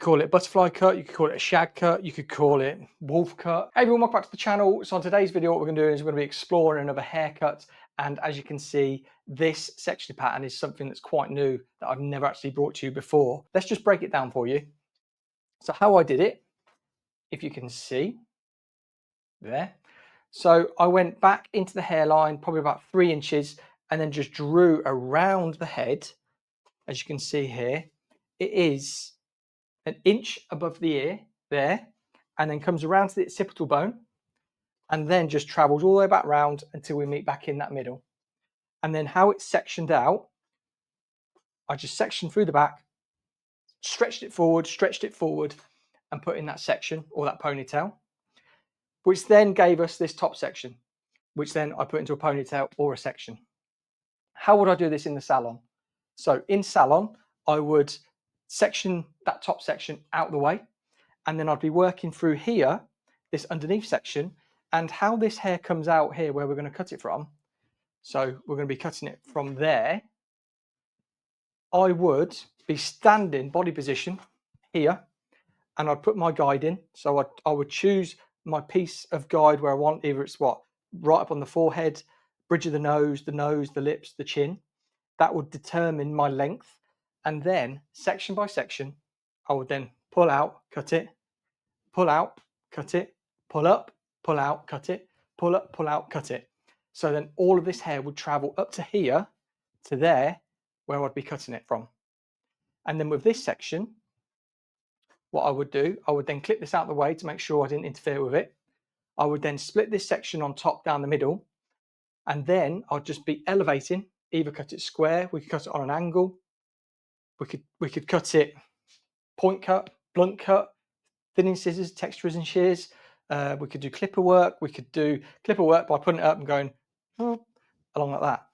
call it a butterfly cut, you could call it a shag cut, you could call it wolf cut. Hey everyone, welcome back to the channel. So on today's video, what we're going to do is we're going to be exploring another haircut. And as you can see, this section pattern is something that's quite new that I've never actually brought to you before. Let's just break it down for you. So how I did it, if you can see there. So I went back into the hairline, probably about 3 inches, and then just drew around the head. As you can see here, it is an inch above the ear there, and then comes around to the occipital bone, and then just travels all the way back round until we meet back in that middle. And then how it's sectioned out, I just sectioned through the back, stretched it forward, and put in that section or that ponytail, which then gave us this top section, which then I put into a ponytail or a section. How would I do this in the salon? So in salon, I would section that top section out the way, and then I'd be working through here, this underneath section, and how this hair comes out here where we're going to cut it from. So we're going to be cutting it from there. I would be standing body position here, and I'd put my guide in. So I would choose my piece of guide where I want, either it's what, right up on the forehead, bridge of the nose, the lips, the chin. That would determine my length. And then section by section, I would then pull out, cut it, pull out, cut it, pull up, pull out, cut it, pull up, pull out, cut it. So then all of this hair would travel up to here, to there, where I'd be cutting it from. And then with this section, what I would do, I would then clip this out of the way to make sure I didn't interfere with it. I would then split this section on top down the middle, and then I'd just be elevating, either cut it square, we could cut it on an angle, we could cut it point cut, blunt cut, thinning scissors, texturers and shears. We could do clipper work. We could do clipper work by putting it up and going along like that.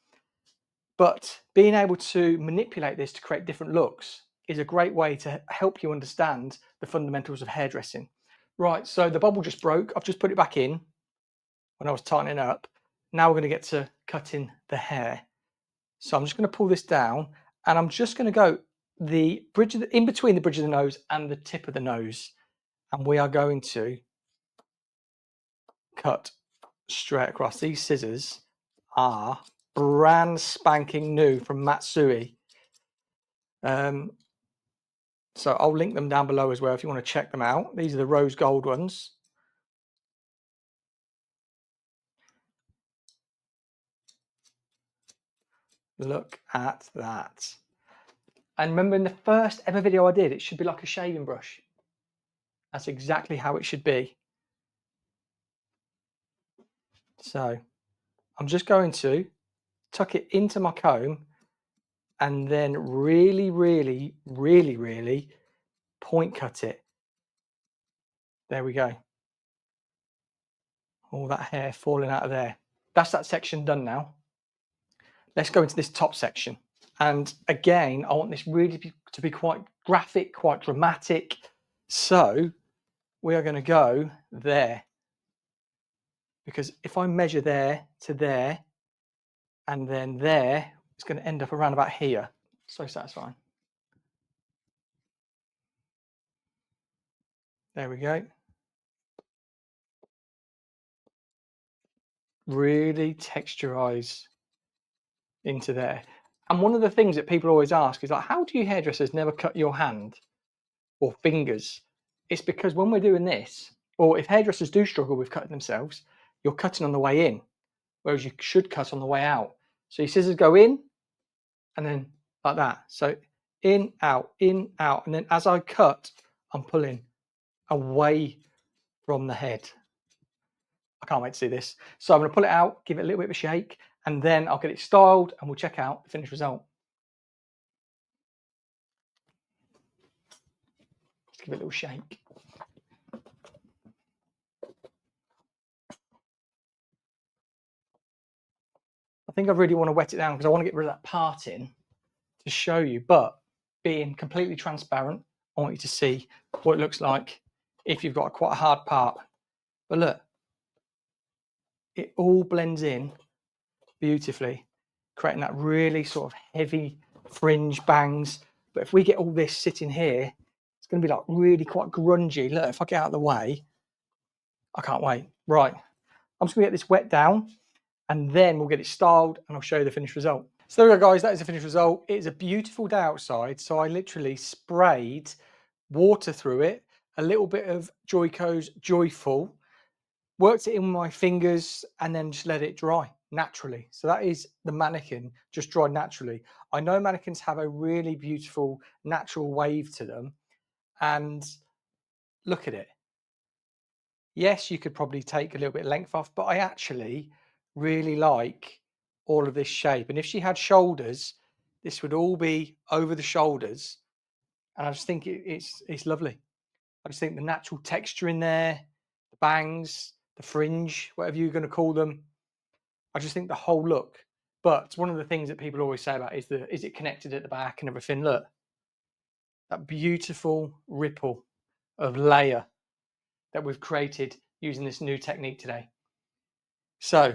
But being able to manipulate this to create different looks is a great way to help you understand the fundamentals of hairdressing. Right, so the bubble just broke. I've just put it back in when I was tightening it up. Now we're going to get to cutting the hair. So I'm just going to pull this down, and I'm just going to go the bridge of the, in between the bridge of the nose and the tip of the nose, and we are going to cut straight across. These scissors are brand spanking new from Matsui. So I'll link them down below as well if you want to check them out. These are the rose gold ones. Look at that. And remember, in the first ever video I did, it should be like a shaving brush. That's exactly how it should be. So I'm just going to tuck it into my comb and then really point cut it. There we go. All that hair falling out of there. That's that section done now. Let's go into this top section. And again, I want this really to be quite graphic, quite dramatic. So we are going to go there. Because if I measure there to there, and then there, it's going to end up around about here. So satisfying. There we go. Really texturize into there. And one of the things that people always ask is like, how do you hairdressers never cut your hand or fingers? It's because when we're doing this, or if hairdressers do struggle with cutting themselves, you're cutting on the way in, whereas you should cut on the way out. So your scissors go in and then like that. So in, out, and then as I cut, I'm pulling away from the head. I can't wait to see this. So I'm going to pull it out, give it a little bit of a shake, and then I'll get it styled and we'll check out the finished result. Let's give it a little shake. I think I really want to wet it down because I want to get rid of that parting to show you, but being completely transparent, I want you to see what it looks like if you've got quite a hard part. But look, it all blends in beautifully, creating that really sort of heavy fringe bangs. But if we get all this sitting here, It's going to be like really quite grungy. Look, if I get out of the way, I can't wait. Right, I'm just going to get this wet down and then we'll get it styled and I'll show you the finished result. So there we go, guys, that is the finished result. It's a beautiful day outside, so I literally sprayed water through it, a little bit of Joico's Joyful, worked it in with my fingers and then just let it dry naturally. So that is the mannequin just dried naturally. I know mannequins have a really beautiful natural wave to them, and look at it. Yes, you could probably take a little bit of length off, but I actually really like all of this shape. And if she had shoulders, this would all be over the shoulders. And I just think it's lovely. I just think the natural texture in there, the bangs, the fringe, whatever you're going to call them. I just think the whole look. But one of the things that people always say about is it connected at the back and everything. Look, that beautiful ripple of layer that we've created using this new technique today. So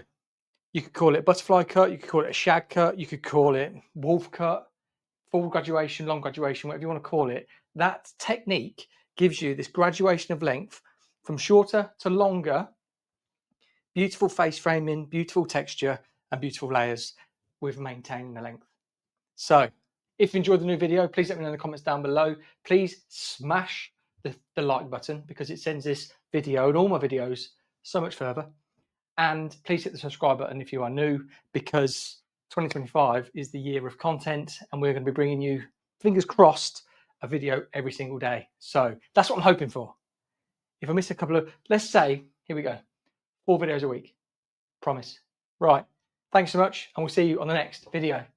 you could call it butterfly cut, you could call it a shag cut, you could call it wolf cut, full graduation, long graduation, whatever you want to call it. That technique gives you this graduation of length from shorter to longer, beautiful face framing, beautiful texture, and beautiful layers with maintaining the length. So if you enjoyed the new video, please let me know in the comments down below. Please smash the like button because it sends this video and all my videos so much further. And please hit the subscribe button if you are new, because 2025 is the year of content and we're going to be bringing you, fingers crossed, a video every single day. So that's what I'm hoping for. If I miss a couple of, let's say, here we go, 4 videos a week. Promise. Right. Thanks so much, and we'll see you on the next video.